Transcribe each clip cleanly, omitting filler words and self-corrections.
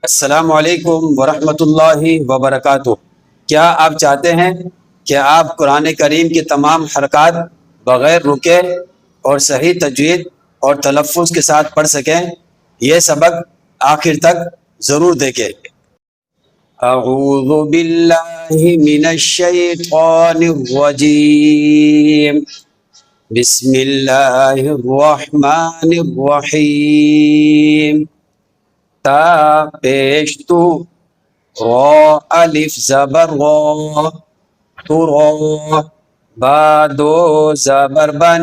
अस्सलामु अलैकुम वरहमतुल्लाहि वबरकातुह। क्या आप चाहते हैं कि आप कुरान करीम की तमाम हरकत बग़ैर रुके और सही तजवीद और तलफ़्फ़ुज़ के साथ पढ़ सकें? ये सबक आखिर तक ज़रूर देखें। अऊज़ु बिल्लाहि मिनश शैतानिर रजीम। बिस्मिल्लाहिर रहमानिर रहीम। ता पेश तू, रो अलिफ ज़बर रो, तुरो, बा दो ज़बर बन,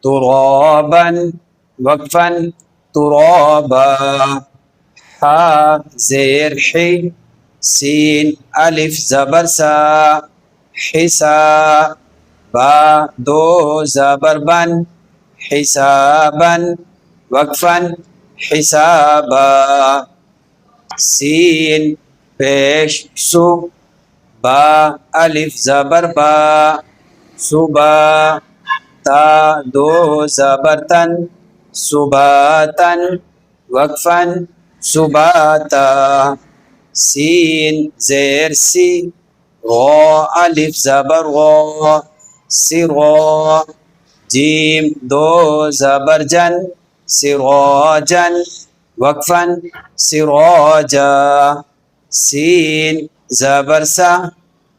तुरोबन, वक्फन, तुरोबा, हा ज़ेर ही, सीन अलिफ ज़बर सा, हिसा, बा दो ज़बर बन, हिसाबन, वक्फन, हिसाबा, सीन पेश सु, बा अलिफ ज़बर बा, सुबा, ता दो ज़बर तन, सुबातन, वक्फन, सुबाता, सीन ज़ेर सी, रो अलिफ ज़बर रो, सिरो, जीम दो ज़बर जन, सिरोजन, वक्फन, सिरोजा, सीन ज़बर सा,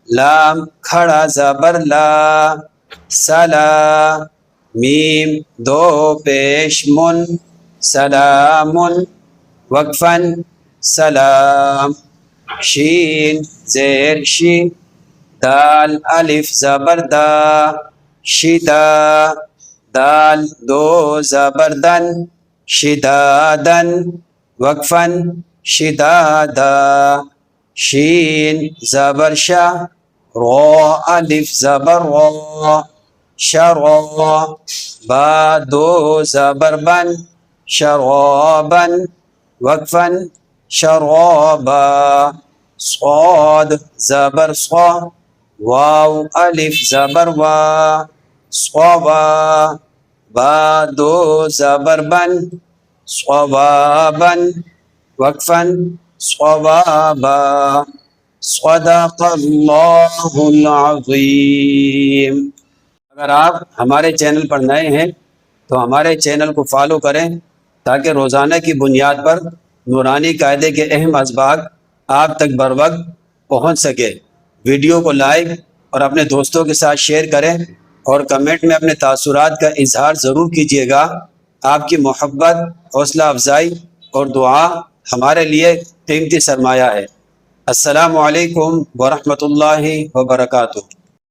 लाम खड़ा ज़बर ला, सला, मीम दो पेश मुन, सलामुन, वक्फन, सलाम, शीन ज़ेर शी, दाल अलिफ ज़बर दा, शिदा, दाल दो ज़बर दन, शिदादन, वक्फन, शिदादा, शीन ज़बर शा, रो अलिफ ज़बर रो, शरो, बा दो ज़बर बन, शरोबन, वक्फन, शरोबा, स्वाद ज़बर स्वा, वाव अलिफ ज़बर वा, स्वावा, बा दो ज़बर बन, स्वावाबन, वक्फन, स्वावाबा, सदक़ल्लाहुल अज़ीम। अगर आप हमारे चैनल पर नए हैं तो हमारे चैनल को फॉलो करें ताकि रोज़ाना की बुनियाद पर नूरानी कायदे के अहम असबाक आप तक बर वक्त पहुँच सके। वीडियो को लाइक और अपने दोस्तों के साथ शेयर करें और कमेंट में अपने तासुरात का इजहार ज़रूर कीजिएगा। आपकी मोहब्बत, हौसला अफजाई और दुआ हमारे लिए कीमती सरमाया है। अस्सलामु अलैकुम वरहमतुल्लाहि वबरकातुह।